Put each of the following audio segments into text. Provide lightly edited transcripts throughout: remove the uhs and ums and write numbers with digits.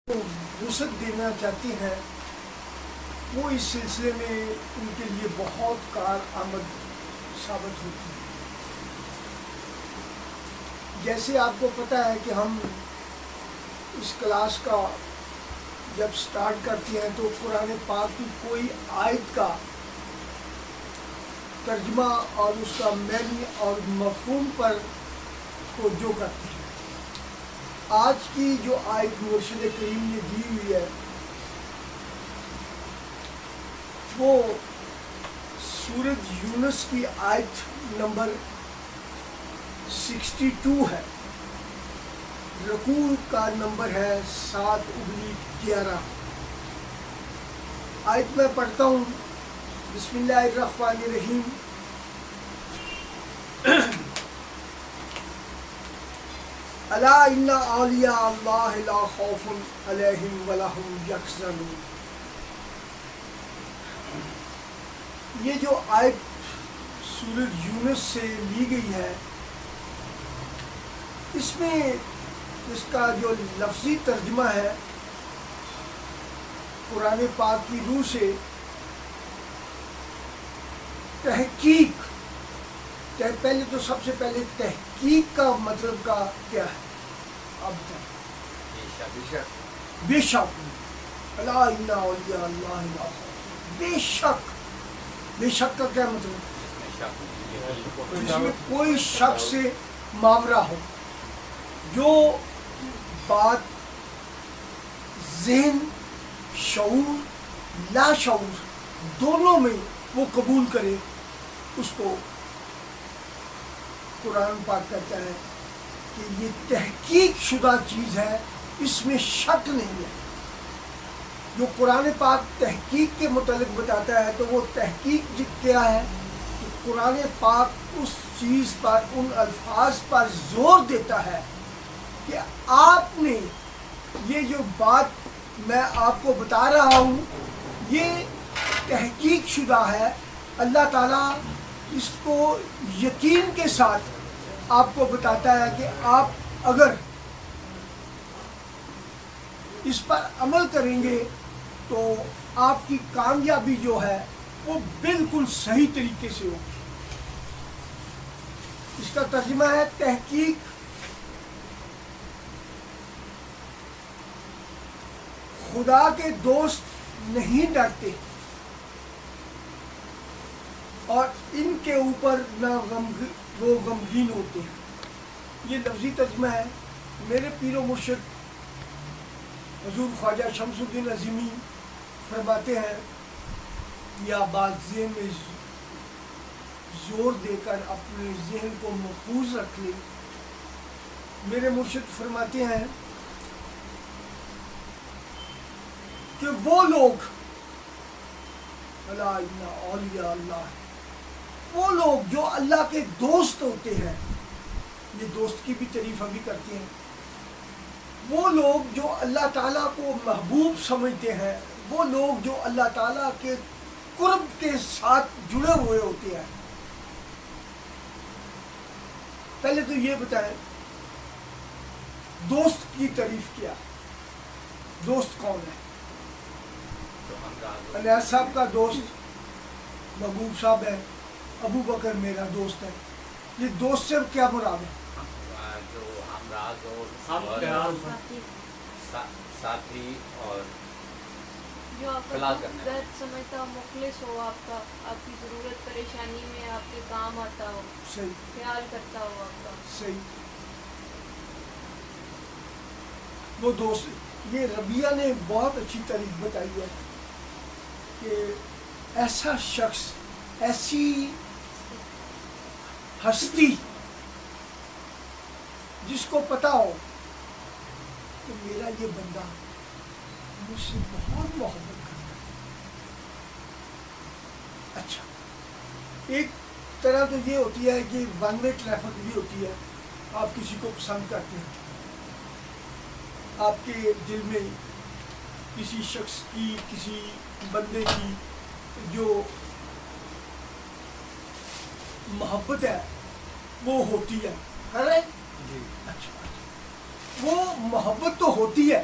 وسعت دینا چاہتے ہیں وہ اس سلسلے میں ان کے لیے بہت کارآمد ثابت ہوتی ہے۔ جیسے آپ کو پتہ ہے کہ ہم اس کلاس کا جب سٹارٹ کرتے ہیں تو قرآن پاک کی کوئی آیت کا ترجمہ اور اس کا معنی اور مفہوم پر توجہ کرتے ہیں۔ آج کی جو آیت مرشد کریم نے دی ہوئی ہے وہ سورۃ یونس کی آیت نمبر 62 ہے، رکوع کا نمبر ہے 7/11۔ آیت میں پڑھتا ہوں، بسم اللہ الرحمن الرحیم۔ الا ان اولیاء اللہ لا خوف علیہم ولا هم یحزنون۔ یہ جو آیت سورۃ یونس سے لی گئی ہے، اس میں اس کا جو لفظی ترجمہ ہے قرآن پاک کی روح سے تحقیق، پہلے تو سب سے پہلے تحقیق کا مطلب کا کیا ہے آپ بتائیں؟ بے شک، الا ان اولیاء اللہ لا خوف، بے شک، بے شک کا کیا مطلب؟ جس میں کوئی شک سے ماورا ہو، جو بات ذہن، شعور، لا شعور دونوں میں وہ قبول کرے، اس کو قرآن پاک کہتا ہے کہ یہ تحقیق شدہ چیز ہے، اس میں شک نہیں ہے۔ جو قرآن پاک تحقیق کے متعلق بتاتا ہے تو وہ تحقیق کیا ہے کہ قرآن پاک اس چیز پر، ان الفاظ پر زور دیتا ہے کہ آپ نے یہ جو بات میں آپ کو بتا رہا ہوں یہ تحقیق شدہ ہے۔ اللہ تعالیٰ اس کو یقین کے ساتھ آپ کو بتاتا ہے کہ آپ اگر اس پر عمل کریں گے تو آپ کی کامیابی جو ہے وہ بالکل صحیح طریقے سے ہوگی۔ اس کا ترجمہ ہے تحقیق۔ خدا کے دوست نہیں ڈرتے اور ان کے اوپر نہ وہ غمگین ہوتے ہیں۔ یہ لفظی ترجمہ ہے۔ میرے پیر و مرشد حضور خواجہ شمس الدین عظیمی فرماتے ہیں، یا بات ذہن میں زور دے کر اپنے ذہن کو محفوظ رکھ لے۔ میرے مرشد فرماتے ہیں کہ وہ لوگ، الا ان اولیاء اللہ، وہ لوگ جو اللہ کے دوست ہوتے ہیں، یہ دوست کی بھی تعریف ابھی کرتے ہیں، وہ لوگ جو اللہ تعالیٰ کو محبوب سمجھتے ہیں، وہ لوگ جو اللہ تعالیٰ کے قرب کے ساتھ جڑے ہوئے ہوتے ہیں۔ پہلے تو یہ بتائیں دوست کی تعریف کیا، دوست کون ہے؟ الیاس صاحب کا دوست محبوب صاحب ہے، ابو بکر میرا دوست ہے۔ یہ دوست سے کیا مراد ہے؟ جو ہمراز اور ساتھی اور جو آپ کا درد سمجھتا ہو، مخلص ہو، آپ کی ضرورت پریشانی میں آپ کے کام آتا ہو، صحیح، خیال کرتا ہو آپ کا، صحیح، وہ دوست۔ یہ ربیہ نے بہت اچھی تعریف بتائی ہے کہ ایسا شخص، ایسی ہستی جس کو پتہ ہو کہ میرا یہ بندہ مجھ سے بہت محبت کرتا ہے۔ اچھا، ایک طرح تو یہ ہوتی ہے کہ ون وے ٹریفک بھی ہوتی ہے، آپ کسی کو پسند کرتے ہیں، آپ کے دل میں کسی شخص کی، کسی بندے کی جو محبت ہے وہ ہوتی ہے، اچھا، وہ محبت تو ہوتی ہے،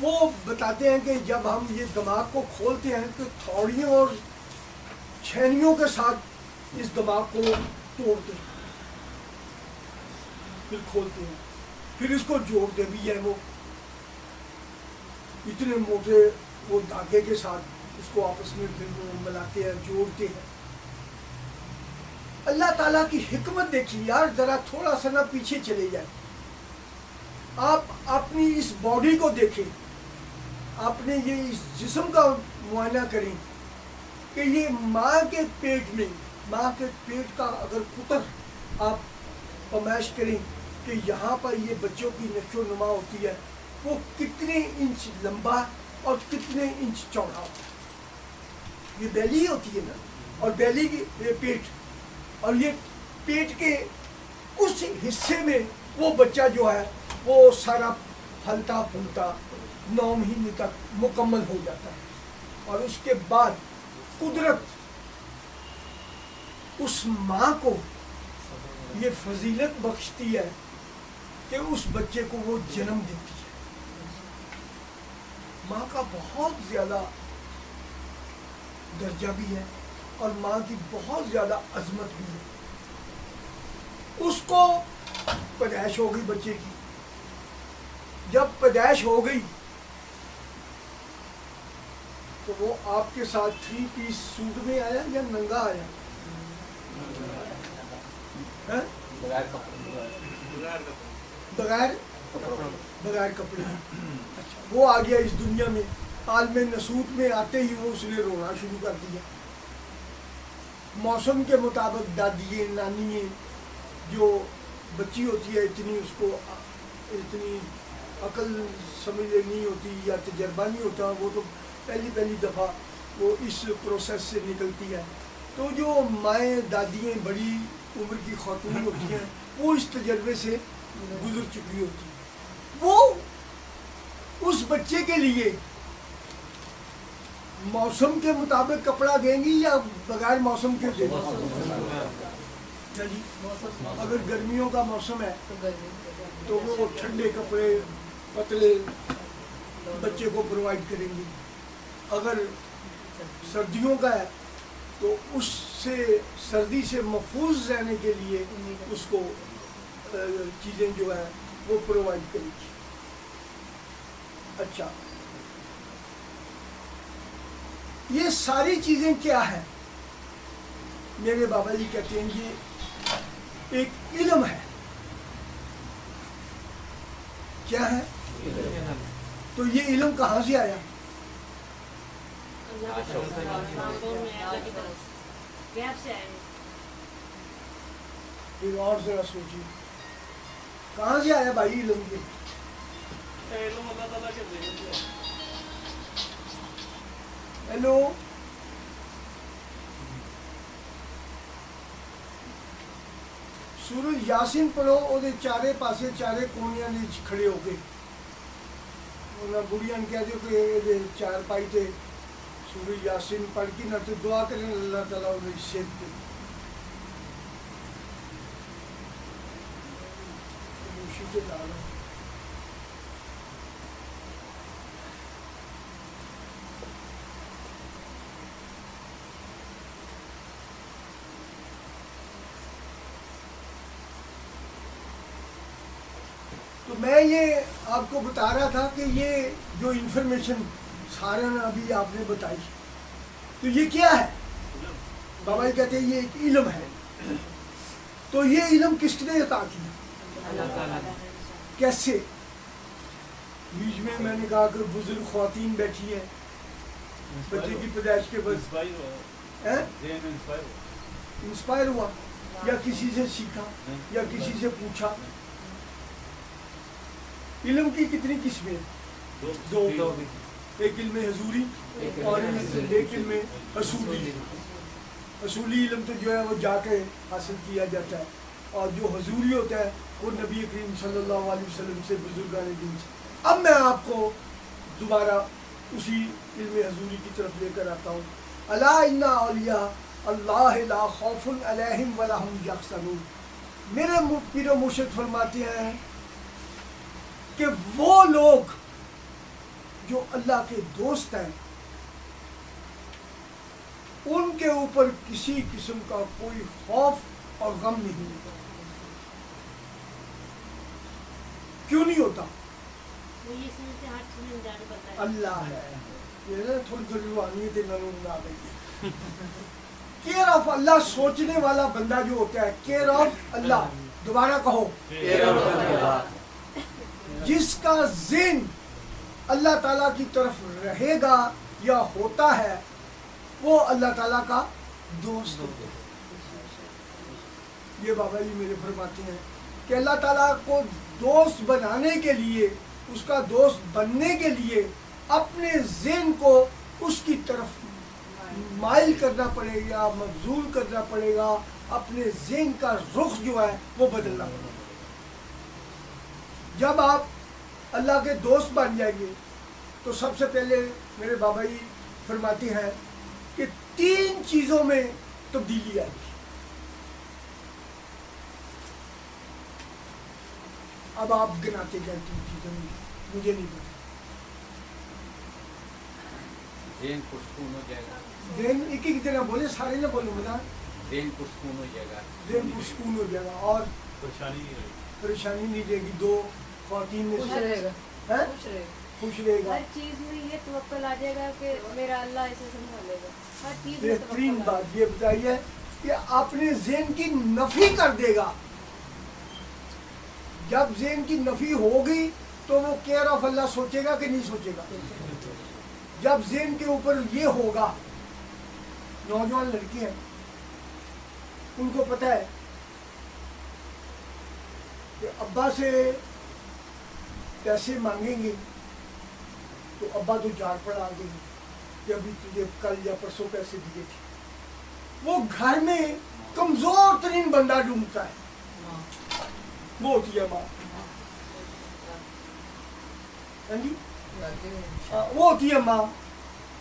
وہ بتاتے ہیں کہ جب ہم یہ دماغ کو کھولتے ہیں تو تھوڑیوں اور چھینیوں کے ساتھ اس دماغ کو توڑتے ہیں، پھر کھولتے ہیں، پھر اس کو جوڑتے بھی ہیں، وہ اتنے موٹے وہ دھاگے کے ساتھ اس کو آپس میں پھر وہ ملاتے ہیں، جوڑتے ہیں۔ اللہ تعالیٰ کی حکمت دیکھیے یار، ذرا تھوڑا سا نا پیچھے چلے جائیں، آپ اپنی اس باڈی کو دیکھیں، اپنے یہ اس جسم کا معائنہ کریں کہ یہ ماں کے پیٹ میں، ماں کے پیٹ کا اگر قطر آپ پمائش کریں کہ یہاں پر یہ بچوں کی نشو و نما ہوتی ہے، وہ کتنے انچ لمبا اور کتنے انچ چوڑا ہوتا ہے۔ یہ بیلی ہوتی ہے نا، اور بیلی کی پیٹ، اور یہ پیٹ کے اس حصے میں وہ بچہ جو ہے وہ سارا پھلتا پھولتا 9 مہینے تک مکمل ہو جاتا ہے، اور اس کے بعد قدرت اس ماں کو یہ فضیلت بخشتی ہے کہ اس بچے کو وہ جنم دیتی ہے۔ ماں کا بہت زیادہ درجہ بھی ہے اور ماں کی بہت زیادہ عظمت بھی ہے۔ اس کو پیدائش ہو گئی بچے کی، جب پیدائش ہو گئی تو وہ آپ کے ساتھ 3 پیس سوٹ میں آیا یا ننگا آیا؟ بغیر کپڑے۔ اچھا، وہ آ گیا اس دنیا میں، عالم نسوت میں آتے ہی وہ اس نے رونا شروع کر دیا۔ موسم کے مطابق دادییں نانییں جو بچی ہوتی ہے اتنی اس کو اتنی عقل سمجھ نہیں ہوتی یا تجربہ نہیں ہوتا، وہ تو پہلی دفعہ وہ اس پروسیس سے نکلتی ہے، تو جو مائیں دادییں بڑی عمر کی خاتون ہوتی ہیں وہ اس تجربے سے گزر چکی ہوتی ہیں، وہ اس بچے کے لیے موسم کے مطابق کپڑا دیں گی یا بغیر موسم کے دیں گی؟ اگر گرمیوں کا موسم ہے تو وہ ٹھنڈے کپڑے پتلے بچے کو پرووائڈ کریں گی، اگر سردیوں کا ہے تو اس سے سردی سے محفوظ رہنے کے لیے اس کو چیزیں جو ہے وہ پرووائڈ کریں گی۔ اچھا، یہ ساری چیزیں کیا ہیں؟ میرے بابا جی کہتے ہیں یہ ایک علم ہے۔ کیا ہے؟ تو یہ علم کہاں سے آیا؟ پھر اور ذرا سوچیے کہاں سے آیا بھائی علم کے؟ ہیلو، سورج یاسین پڑھو، وہ چارے پاسے چارے کونیاں نے کھڑے ہو کے بڑھیا نے کہہ دو کہ یہ 4 پائی تھے سورج یاسین پڑھ کے نہ تو دعا کریں اللہ تعالیٰ انہیں صحت دے۔ تو میں یہ آپ کو بتا رہا تھا کہ یہ جو انفارمیشن سارا ابھی آپ نے بتائی تو یہ کیا ہے؟ بابا جی کہتے ہیں یہ ایک علم ہے۔ تو یہ علم کس نے عطا کیا؟ کیسے؟ بیچ میں نے کہا کہ بزرگ خواتین بیٹھی ہیں بچے کی پیدائش کے بعد، انسپائر ہوا یا کسی سے سیکھا یا کسی سے پوچھا؟ علم کی کتنی قسمیں؟ 2، ایک علم حضوری اور ایک علم حصولی۔ حصولی علم تو جو ہے وہ جا کے حاصل کیا جاتا ہے، اور جو حضوری ہوتا ہے وہ نبی کریم صلی اللہ علیہ وسلم سے، بزرگان دین سے۔ اب میں آپ کو دوبارہ اسی علم حضوری کی طرف لے کر آتا ہوں۔ الا ان اولیاء اللہ لا خوف علیہم ولا هم یحزنون۔ میرے پیر و مرشد فرماتے ہیں کہ وہ لوگ جو اللہ کے دوست ہیں ان کے اوپر کسی قسم کا کوئی خوف اور غم نہیں ہوتا. کیوں نہیں ہوتا؟ اللہ ہے. یہ نا تھوڑی تھوڑی روحانیت معلوم آ گئی ہے. کیئر آف اللہ سوچنے والا بندہ جو ہوتا ہے، کیئر آف اللہ، دوبارہ کہو، جس کا ذہن اللہ تعالیٰ کی طرف رہے گا یا ہوتا ہے وہ اللہ تعالیٰ کا دوست ہوتا ہے. یہ بابا جی میرے فرماتے ہیں کہ اللہ تعالیٰ کو دوست بنانے کے لیے، اس کا دوست بننے کے لیے اپنے ذہن کو اس کی طرف مائل کرنا پڑے گا، مبذول کرنا پڑے گا، اپنے ذہن کا رخ جو ہے وہ بدلنا پڑے گا. جب آپ اللہ کے دوست بن جائیں گے تو سب سے پہلے میرے بابا جی فرماتے ہیں کہ 3 چیزوں میں تبدیلی آئے گی. اب آپ گناتے جائیں 3 چیزوں میں، مجھے نہیں پتا. ذہن پرسکون ہو جائے گا. ذہن ایک ایک جنا بولے، سارے نہ بولوں بتا. ذہن پرسکون ہو جائے گا. ذہن پرسکون ہو جائے گا اور پریشانی نہیں رہے گی. 2 خواتین میں خوش رہے گا، خوش رہے گا. ہر چیز میں یہ توکل آ جائے گا کہ میرا اللہ اسے سنبھالے گا. ہر چیز میں بہترین توکل آ بات یہ بتائیے کہ اپنے ذہن کی نفی کر دے گا. جب ذہن کی نفی ہوگی تو وہ کیئر آف اللہ سوچے گا کہ نہیں سوچے گا. جب ذہن کے اوپر یہ ہوگا، نوجوان لڑکی ہیں ان کو پتہ ہے کہ ابا سے پیسے مانگیں گے تو ابا تو جھاڑ پڑا دیں گے کہ ابھی تجھے کل یا پرسوں پیسے دیے تھے. وہ گھر میں کمزور ترین بندہ ڈھونڈتا ہے، وہ ہوتی ہے ماں. ہاں جی، وہ ہوتی ہے ماں.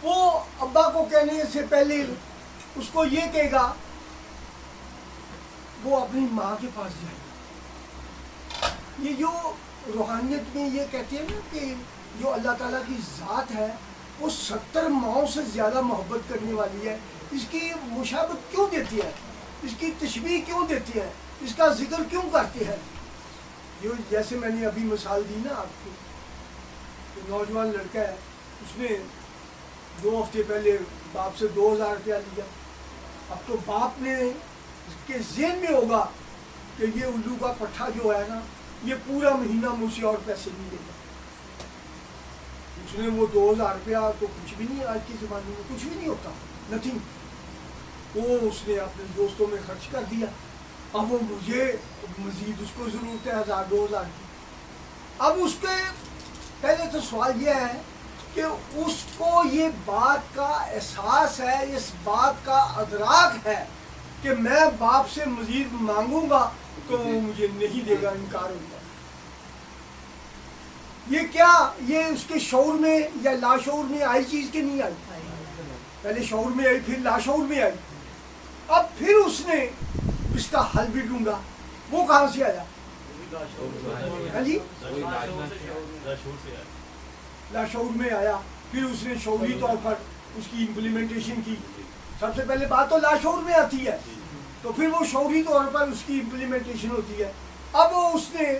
وہ ابا کو کہنے سے پہلے اس کو یہ کہے گا، وہ اپنی ماں کے پاس جائے گا. یہ جو روحانیت میں یہ کہتے ہیں نا کہ جو اللہ تعالیٰ کی ذات ہے وہ 70 ماؤں سے زیادہ محبت کرنے والی ہے. اس کی مشابہت کیوں دیتی ہے؟ اس کی تشبیہ کیوں دیتی ہے؟ اس کا ذکر کیوں کرتی ہے؟ جو جیسے میں نے ابھی مثال دی نا آپ کو، کہ نوجوان لڑکا ہے، اس نے 2 ہفتے پہلے باپ سے 2000 روپیہ لیا. اب تو باپ نے اس کے ذہن میں ہوگا کہ یہ الو کا پٹھا جو ہے نا یہ پورا مہینہ مجھ سے اور پیسے نہیں لے گا. اس نے وہ 2000 روپیہ تو کچھ بھی نہیں، آج کے زمانے میں کچھ بھی نہیں ہوتا، نتھنگ. وہ اس نے اپنے دوستوں میں خرچ کر دیا. اب وہ مجھے مزید اس کو ضرورت ہے 1000 2000 کی. اب اس کے پہلے تو سوال یہ ہے کہ اس کو یہ بات کا احساس ہے، اس بات کا ادراک ہے کہ میں باپ سے مزید مانگوں گا تو وہ مجھے نہیں دے گا، انکار ہوگا. یہ کیا، یہ اس کے شعور میں یا لاشعور میں آئی چیز کہ نہیں آئی؟ پہلے شعور میں آئی، پھر لاشعور میں آئی. اب پھر اس نے اس کا حل بھی ڈھونڈا. وہ کہاں سے آیا؟ ہاں جی، لاشعور میں آیا. پھر اس نے شعوری طور پر اس کی امپلیمنٹیشن کی. سب سے پہلے بات تو لاشعور میں آتی ہے، تو پھر وہ شعوری طور پر اس کی امپلیمنٹیشن ہوتی ہے. اب وہ اس نے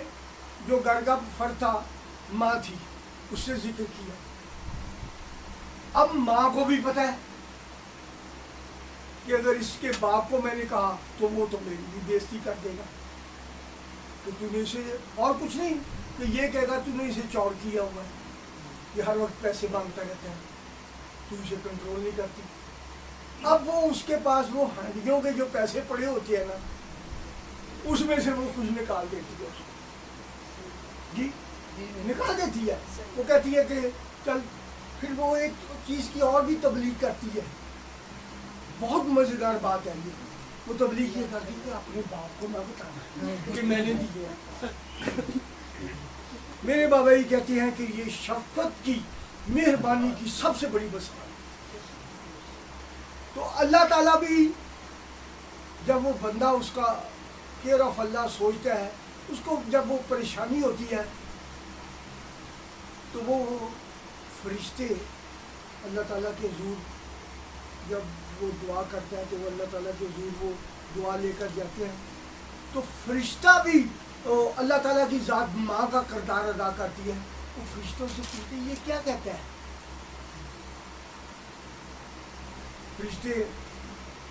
جو گھر کا فرد تھا، ماں تھی، اس سے ذکر کیا. اب ماں کو بھی پتہ ہے کہ اگر اس کے باپ کو میں نے کہا تو وہ تو میری بھی بےزتی کر دے گا کہ تو نے اسے، اور کچھ نہیں کہ یہ کہے گا تو نے اسے چور کیا ہوا ہے، یہ ہر وقت پیسے مانگتا رہتا ہے، تو اسے کنٹرول نہیں کرتی. اب وہ اس کے پاس وہ ہنڈیوں کے جو پیسے پڑے ہوتے ہیں نا، اس میں سے وہ کچھ نکال دیتی ہے، اس کو جی نکال دیتی ہے. وہ کہتی ہے کہ چل. پھر وہ ایک چیز کی اور بھی تبلیغ کرتی ہے، بہت مزیدار بات ہے یہ. وہ تبلیغ یہ کرتی ہے کہ اپنے باپ کو نہ بتانا کہ میں نے دیے ہیں. میرے بابا یہ کہتے ہیں کہ یہ شفقت کی، مہربانی کی سب سے بڑی مثال. تو اللہ تعالیٰ بھی جب وہ بندہ اس کا کیئر آف اللہ سوچتا ہے، اس کو جب وہ پریشانی ہوتی ہے تو وہ فرشتے اللہ تعالیٰ کے حضور جب وہ دعا کرتا ہے تو وہ اللہ تعالیٰ کے حضور وہ دعا لے کر جاتے ہیں، تو فرشتہ بھی اللہ تعالیٰ کی ذات ماں کا کردار ادا کرتی ہے. وہ فرشتوں سے پوچھتے یہ کیا کہتا ہے؟ فرشتے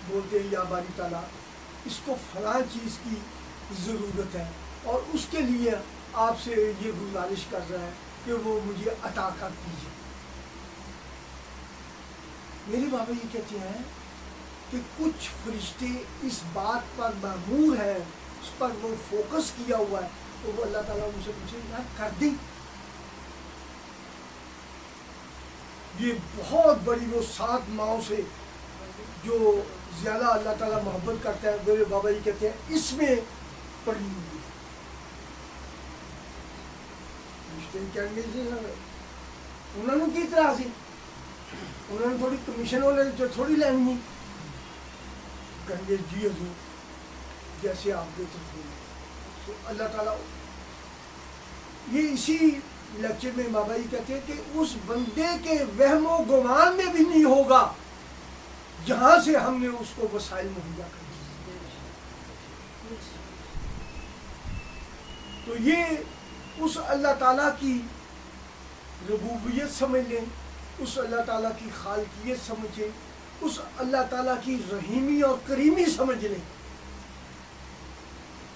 بولتے ہیں یا باری تعالیٰ اس کو فلاں چیز کی ضرورت ہے اور اس کے لیے آپ سے یہ گزارش کر رہا ہے کہ وہ مجھے عطا کر دیجیے. میرے بابا یہ کہتے ہیں کہ کچھ فرشتے اس بات پر مأمور ہیں، اس پر وہ فوکس کیا ہوا ہے، تو وہ اللہ تعالیٰ ان سے پوچھے یار کر دیں. یہ بہت بڑی وہ 7 ماؤں سے جو زیادہ اللہ تعالیٰ محبت کرتا ہے. میرے بابا یہ کہتے ہیں اس میں پڑی ہوئی ہے. رشتے کہیں گے جی انہوں نے کی طرح سی انہوں نے تھوڑی کمیشن والے جو تھوڑی لینی کہیں گے جی حضور جیسے آپ دیتے تھے. تو اللہ تعالیٰ یہ اسی لیکچر میں بابا یہ کہتے ہیں کہ اس بندے کے وہم و گمان میں بھی نہیں ہوگا جہاں سے ہم نے اس کو وسائل مہیا کر دی. تو یہ اس اللہ تعالیٰ کی ربوبیت سمجھ لیں، اس اللہ تعالیٰ کی خالقیت سمجھیں، اس اللہ تعالیٰ کی رحیمی اور کریمی سمجھ لیں.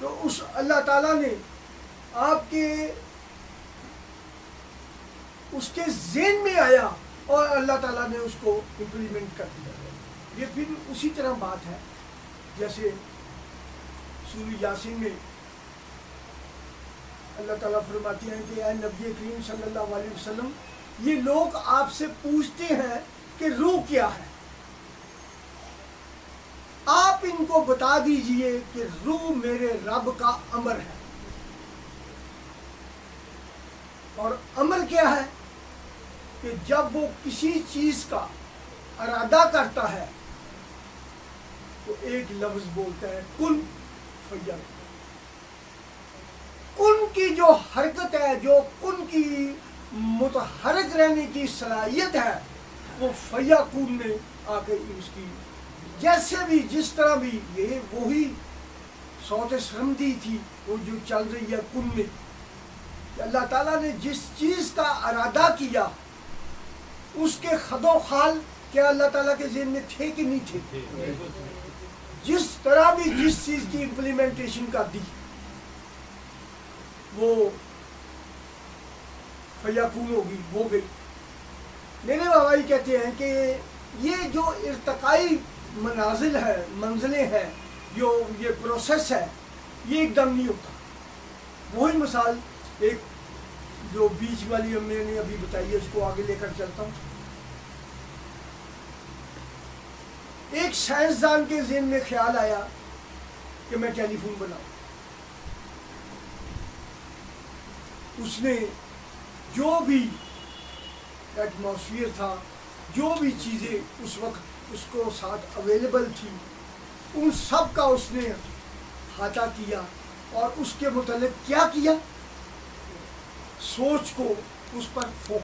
تو اس اللہ تعالیٰ نے آپ کے اس کے ذہن میں آیا اور اللہ تعالیٰ نے اس کو امپلیمنٹ کر دیا. یہ پھر اسی طرح بات ہے جیسے سورہ یاسین میں اللہ تعالیٰ فرماتے ہیں کہ اے نبی کریم صلی اللہ علیہ وسلم یہ لوگ آپ سے پوچھتے ہیں کہ روح کیا ہے، آپ ان کو بتا دیجئے کہ روح میرے رب کا امر ہے. اور امر کیا ہے کہ جب وہ کسی چیز کا ارادہ کرتا ہے تو ایک لفظ بولتا ہے کن فیکون. کن کی جو حرکت ہے، جو کن کی متحرک رہنے کی صلاحیت ہے، وہ فیکون میں آ کے اس کی جیسے بھی جس طرح بھی یہ وہی صوت سرمدی تھی وہ جو چل رہی ہے کن میں. اللہ تعالیٰ نے جس چیز کا ارادہ کیا اس کے خد و خال کیا اللہ تعالیٰ کے ذہن میں تھے کہ نہیں تھے؟ جس طرح بھی جس چیز کی امپلیمنٹیشن کر دی وہ فیکون ہوگی، ہو گئی. میرے بابا یہ کہتے ہیں کہ یہ جو ارتقائی منزلیں ہیں، جو یہ پروسیس ہے، یہ ایک دم نہیں ہوتا. وہی مثال ایک جو بیچ والی میں نے ابھی بتائی ہے اس کو آگے لے کر چلتا ہوں. ایک سائنسدان کے ذہن میں خیال آیا کہ میں ٹیلی فون بناؤں. اس نے جو بھی ایٹماسفیئر تھا، جو بھی چیزیں اس وقت اس کو ساتھ اویلیبل تھی، ان سب کا اس نے احاطہ کیا اور اس کے متعلق کیا کیا، سوچ کو اس پر فوکس